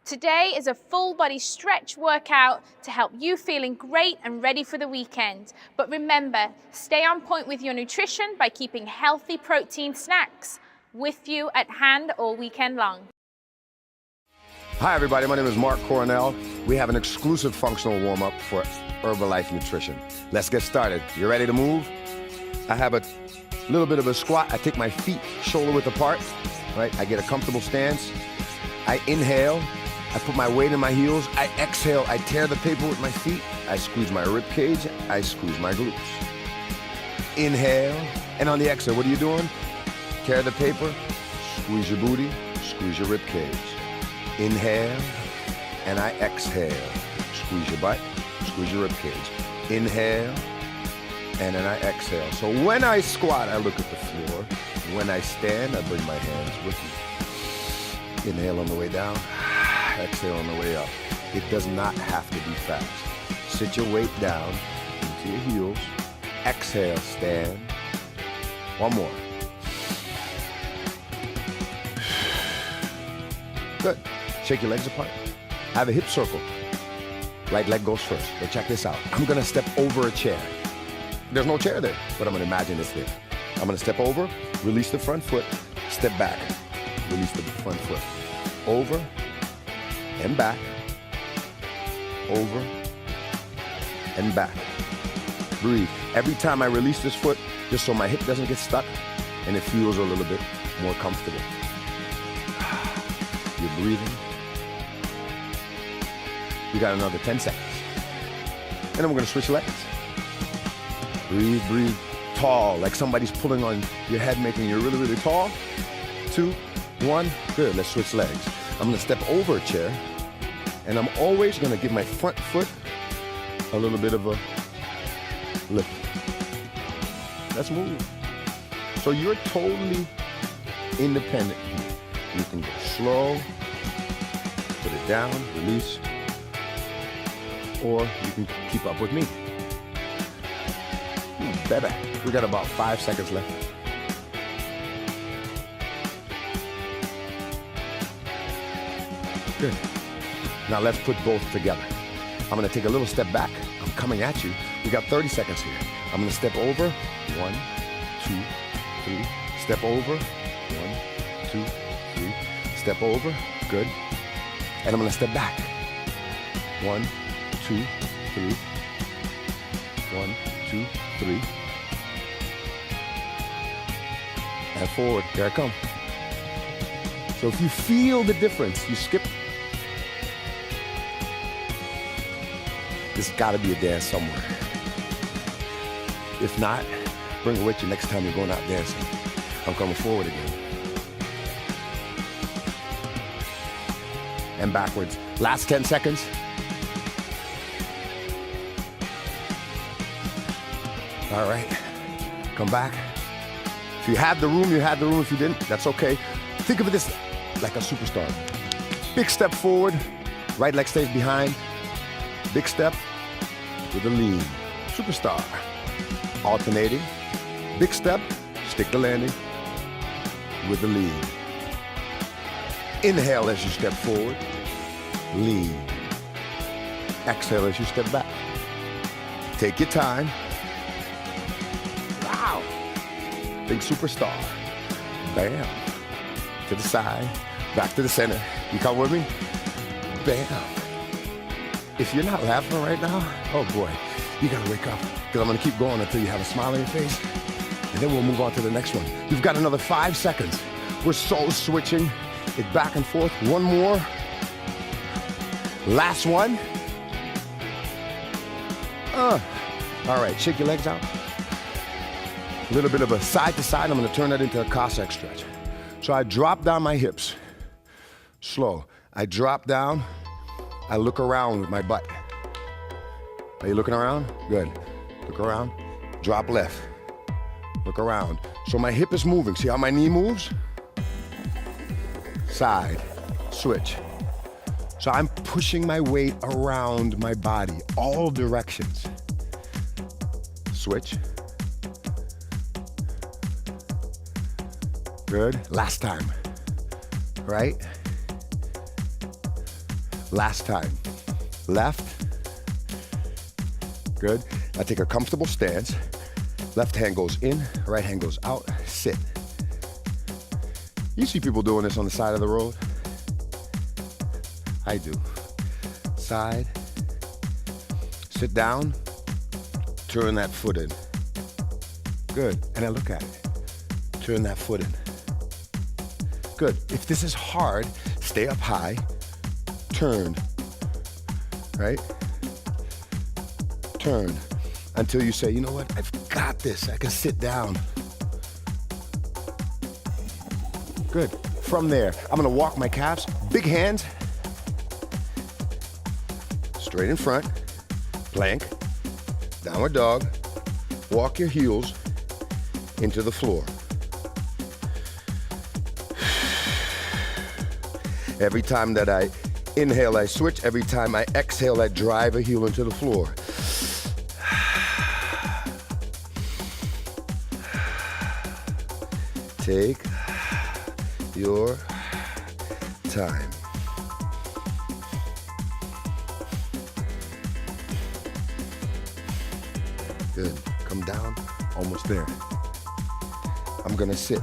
Today is a full body stretch workout to help you feeling great and ready for the weekend. But remember, stay on point with your nutrition by keeping healthy protein snacks with you at hand all weekend long. Hi everybody, my name is Mark Coronel. We have an exclusive functional warm-up for Herbalife Nutrition. Let's get started. You ready to move? I have a little bit of a squat. I take my feet shoulder width apart, right? I get a comfortable stance. I inhale. I put my weight in my heels. I exhale. I tear the paper with my feet. I squeeze my rib cage. I squeeze my glutes. Inhale. And on the exhale, what are you doing? Tear the paper. Squeeze your booty. Squeeze your rib cage. Inhale. And I exhale. Squeeze your butt. Squeeze your rib cage. Inhale. And then I exhale. So when I squat, I look at the floor. When I stand, I bring my hands with me. Inhale on the way down. Exhale on the way up. It does not have to be fast. Sit your weight down into your heels. Exhale, stand. One more. Good. Shake your legs apart. I have a hip circle. Right leg goes first. But check this out. I'm gonna step over a chair. There's no chair there, but I'm gonna imagine it's there. I'm gonna step over, release the front foot, step back, release the front foot. Over and back, over and back. Breathe. Every time I release this foot, just so my hip doesn't get stuck and it feels a little bit more comfortable. You're breathing. You got another 10 seconds. And then we're gonna switch legs. Breathe, breathe. Tall, like somebody's pulling on your head, making you really, really tall. 2, 1, good, let's switch legs. I'm gonna step over a chair, and I'm always gonna give my front foot a little bit of a lift. Let's move. So you're totally independent. You can go slow, put it down, release, or you can keep up with me. Better. We got about 5 seconds left. Good. Now let's put both together. I'm gonna take a little step back. I'm coming at you. We got 30 seconds here. I'm gonna step over. 1, 2, 3. Step over. 1, 2, 3. Step over. Good. And I'm gonna step back. 1, 2, 3. 1, 2, 3. And forward. Here I come. So if you feel the difference, you skip. There's got to be a dance somewhere. If not, bring it with you next time you're going out dancing. I'm coming forward again. And backwards. Last 10 seconds. All right. Come back. If you had the room, you had the room. If you didn't, that's okay. Think of this like a superstar. Big step forward. Right leg stays behind. Big step with a lean. Superstar. Alternating. Big step, stick the landing with the lean. Inhale as you step forward. Lean. Exhale as you step back. Take your time. Wow. Big superstar. Bam. To the side. Back to the center. You come with me? Bam. If you're not laughing right now, oh boy, you gotta wake up. Because I'm gonna keep going until you have a smile on your face. And then we'll move on to the next one. You've got another 5 seconds. We're so switching it back and forth. One more. Last one. All right, shake your legs out. A little bit of a side to side. I'm gonna turn that into a Cossack stretch. So I drop down my hips. Slow. I drop down. I look around with my butt. Are you looking around? Good. Look around. Drop left. Look around. So my hip is moving. See how my knee moves? Side. Switch. So I'm pushing my weight around my body, all directions. Switch. Good. Last time. Right? Last time. Left. Good. Now take a comfortable stance. Left hand goes in, right hand goes out. Sit. You see people doing this on the side of the road? I do. Side. Sit down. Turn that foot in. Good. And now look at it. Turn that foot in. Good. If this is hard, stay up high. Turn. Right? Turn. Until you say, you know what? I've got this. I can sit down. Good. From there, I'm gonna walk my calves. Big hands. Straight in front. Plank. Downward dog. Walk your heels into the floor. Every time that I inhale, I switch. Every time I exhale, I drive a heel into the floor. Take your time. Good. Come down. Almost there. I'm gonna sit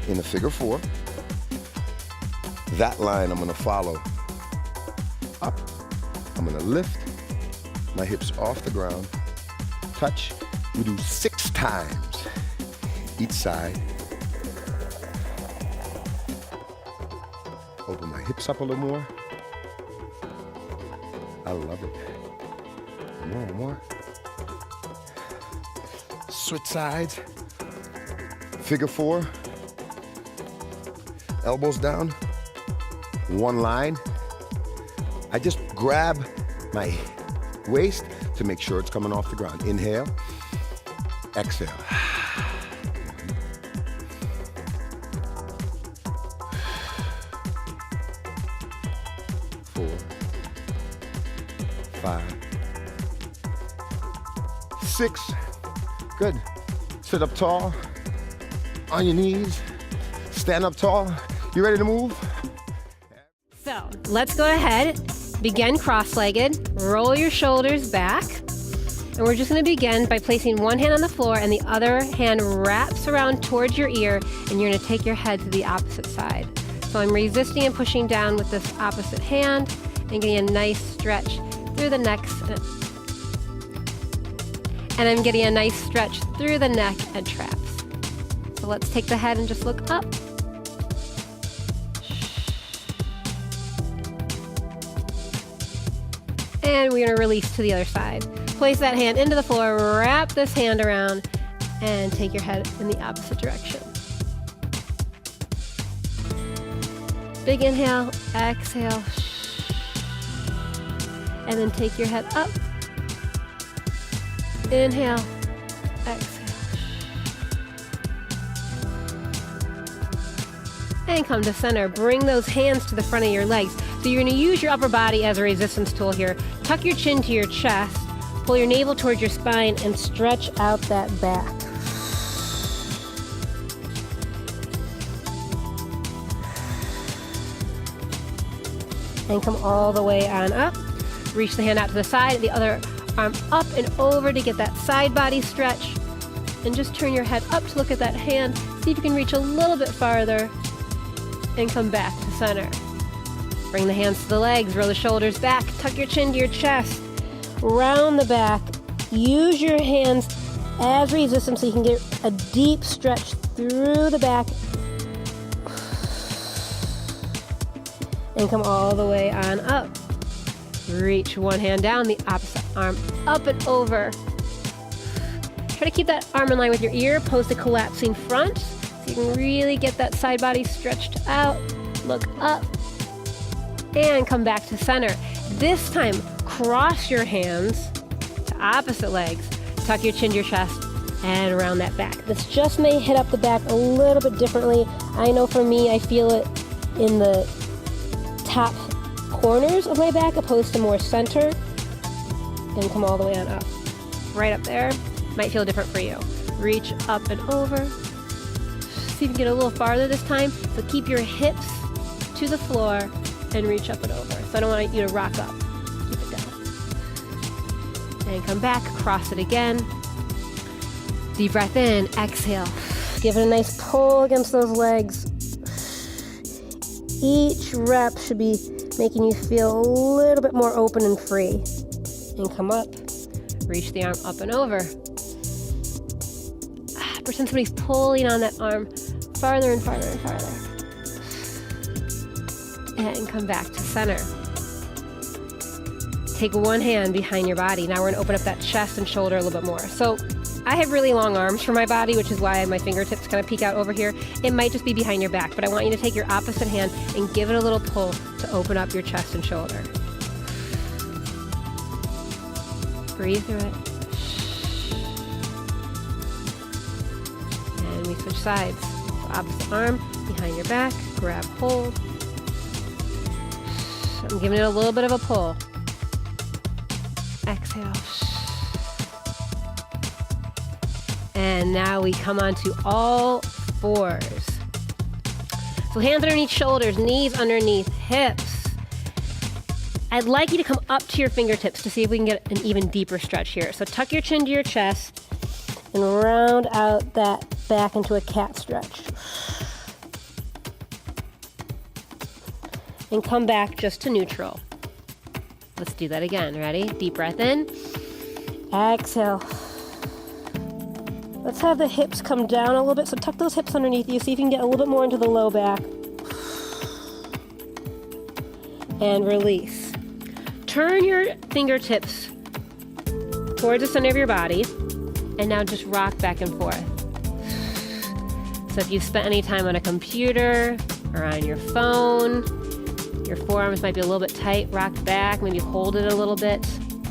in a figure four. That line I'm gonna follow up. I'm gonna lift my hips off the ground. Touch. We do 6 times each side. Open my hips up a little more. I love it. More. Switch sides. Figure four. Elbows down. One line. I just grab my waist to make sure it's coming off the ground. Inhale. Exhale. 4, 5, 6. Good. Sit up tall. On your knees. Stand up tall. You ready to move? So let's go ahead, begin cross-legged, roll your shoulders back, and we're just going to begin by placing one hand on the floor and the other hand wraps around towards your ear, and you're going to take your head to the opposite side. So I'm resisting and pushing down with this opposite hand and getting a nice stretch through the neck, and I'm getting a nice stretch through the neck and traps. So let's take the head and just look up. And we're going to release to the other side. Place that hand into the floor, wrap this hand around, and take your head in the opposite direction. Big inhale, exhale, and then take your head up. Inhale, exhale, and come to center. Bring those hands to the front of your legs. So you're going to use your upper body as a resistance tool here. Tuck your chin to your chest, pull your navel towards your spine, and stretch out that back. And come all the way on up. Reach the hand out to the side, the other arm up and over to get that side body stretch. And just turn your head up to look at that hand. See if you can reach a little bit farther and come back to center. Bring the hands to the legs, roll the shoulders back, tuck your chin to your chest, round the back. Use your hands as resistance so you can get a deep stretch through the back. And come all the way on up. Reach one hand down, the opposite arm up and over. Try to keep that arm in line with your ear, pose the collapsing front so you can really get that side body stretched out. Look up and come back to center. This time, cross your hands to opposite legs. Tuck your chin to your chest and around that back. This just may hit up the back a little bit differently. I know for me, I feel it in the top corners of my back opposed to more center. And come all the way on up. Right up there. Might feel different for you. Reach up and over. See if you can get a little farther this time. So keep your hips to the floor and reach up and over. So I don't want you to rock up. Keep it down. And come back, cross it again. Deep breath in, exhale. Give it a nice pull against those legs. Each rep should be making you feel a little bit more open and free. And come up. Reach the arm up and over. Pretend somebody's pulling on that arm farther and farther and farther. And come back to center. Take one hand behind your body. Now we're gonna open up that chest and shoulder a little bit more. So I have really long arms for my body, which is why my fingertips kind of peek out over here. It might just be behind your back, but I want you to take your opposite hand and give it a little pull to open up your chest and shoulder. Breathe through it. And we switch sides. So opposite arm behind your back, grab hold. I'm giving it a little bit of a pull. Exhale. And now we come onto all fours. So hands underneath shoulders, knees underneath hips. I'd like you to come up to your fingertips to see if we can get an even deeper stretch here. So tuck your chin to your chest and round out that back into a cat stretch. And come back just to neutral. Let's do that again. Ready? Deep breath in. Exhale. Let's have the hips come down a little bit. So tuck those hips underneath you. See if you can get a little bit more into the low back. And release. Turn your fingertips towards the center of your body. And now just rock back and forth. So if you've spent any time on a computer or on your phone, your forearms might be a little bit tight, rock back, maybe hold it a little bit.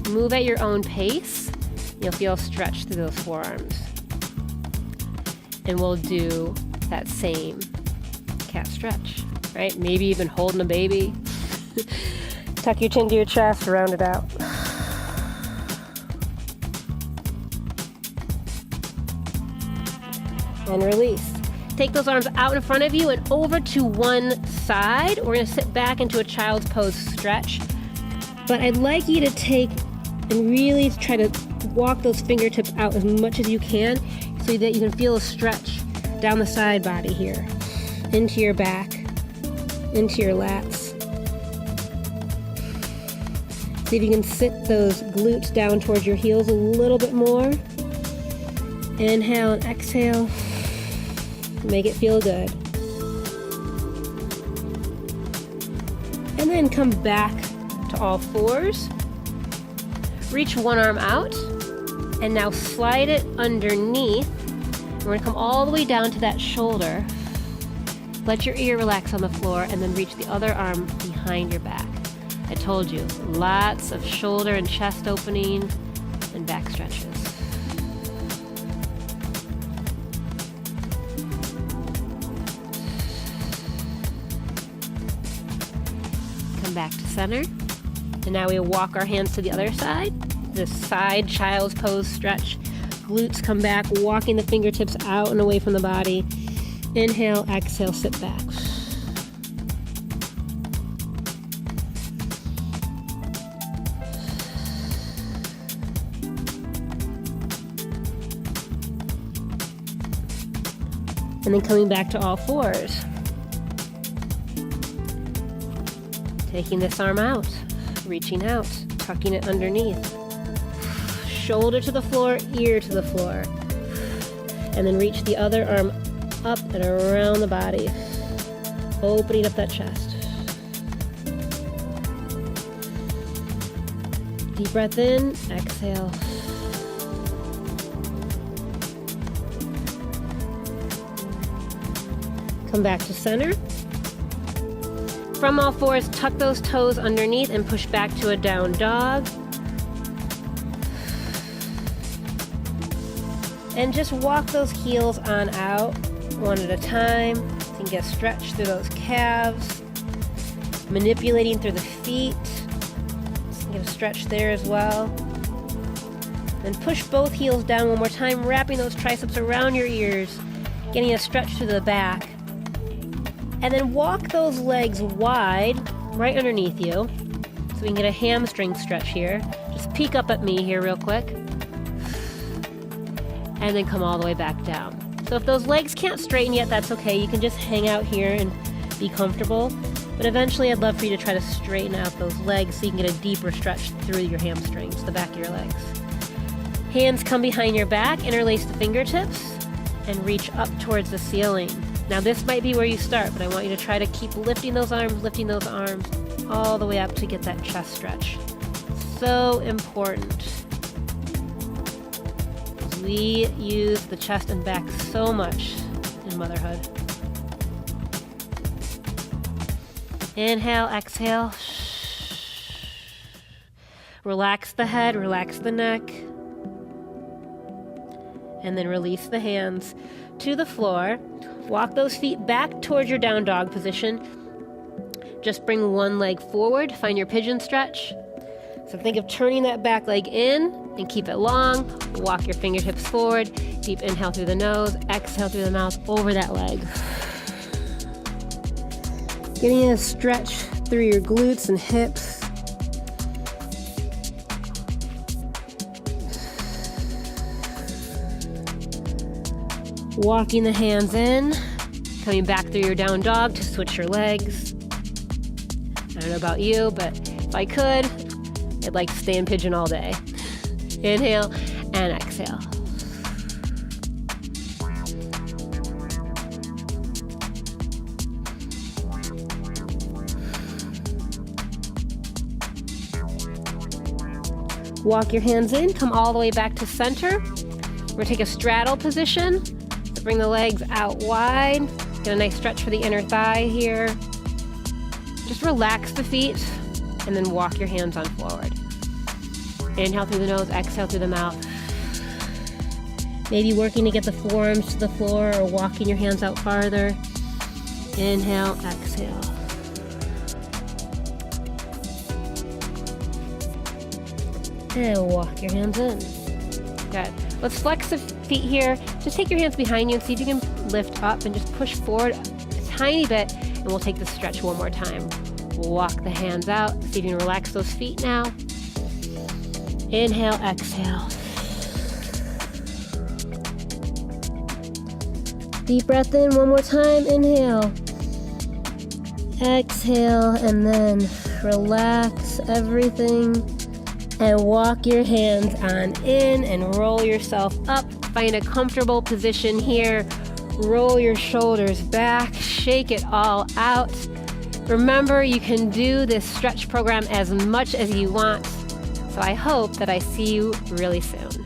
Move at your own pace. You'll feel stretched through those forearms. And we'll do that same cat stretch, right? Maybe even holding a baby. Tuck your chin to your chest, round it out. And release. Take those arms out in front of you and over to one side. We're gonna sit back into a child's pose stretch. But I'd like you to take and really try to walk those fingertips out as much as you can so that you can feel a stretch down the side body here, into your back, into your lats. See if you can sit those glutes down towards your heels a little bit more. Inhale and exhale. Make it feel good. And then come back to all fours. Reach one arm out and now slide it underneath. We're gonna come all the way down to that shoulder. Let your ear relax on the floor and then reach the other arm behind your back. I told you, lots of shoulder and chest opening and back stretches. Back to center. And now we walk our hands to the other side. This side child's pose stretch. Glutes come back, walking the fingertips out and away from the body. Inhale, exhale, sit back. And then coming back to all fours. Taking this arm out, reaching out, tucking it underneath. Shoulder to the floor, ear to the floor. And then reach the other arm up and around the body, opening up that chest. Deep breath in, exhale. Come back to center. From all fours, tuck those toes underneath and push back to a down dog. And just walk those heels on out, one at a time. You can get stretched through those calves, manipulating through the feet. So get a stretch there as well. And push both heels down one more time, wrapping those triceps around your ears, getting a stretch to the back. And then walk those legs wide right underneath you. So we can get a hamstring stretch here. Just peek up at me here real quick. And then come all the way back down. So if those legs can't straighten yet, that's okay. You can just hang out here and be comfortable. But eventually I'd love for you to try to straighten out those legs so you can get a deeper stretch through your hamstrings, the back of your legs. Hands come behind your back, interlace the fingertips, and reach up towards the ceiling. Now this might be where you start, but I want you to try to keep lifting those arms all the way up to get that chest stretch. So important. We use the chest and back so much in motherhood. Inhale, exhale. Relax the head, relax the neck. And then release the hands to the floor. Walk those feet back towards your down dog position. Just bring one leg forward, find your pigeon stretch. So think of turning that back leg in and keep it long. Walk your fingertips forward. Deep inhale through the nose, exhale through the mouth over that leg. Getting a stretch through your glutes and hips. Walking the hands in, coming back through your down dog to switch your legs. I don't know about you, but if I could, I'd like to stay in pigeon all day. Inhale and exhale. Walk your hands in, come all the way back to center. We're gonna take a straddle position. So bring the legs out wide. Get a nice stretch for the inner thigh here. Just relax the feet and then walk your hands on forward. Inhale through the nose, exhale through the mouth. Maybe working to get the forearms to the floor or walking your hands out farther. Inhale, exhale. And walk your hands in. Good. Let's flex the feet here. Just take your hands behind you and see if you can lift up and just push forward a tiny bit, and we'll take the stretch one more time. Walk the hands out. See if you can relax those feet now. Inhale, exhale. Deep breath in one more time. Inhale. Exhale, and then relax everything. And walk your hands on in and roll yourself up. Find a comfortable position here. Roll your shoulders back. Shake it all out. Remember, you can do this stretch program as much as you want. So I hope that I see you really soon.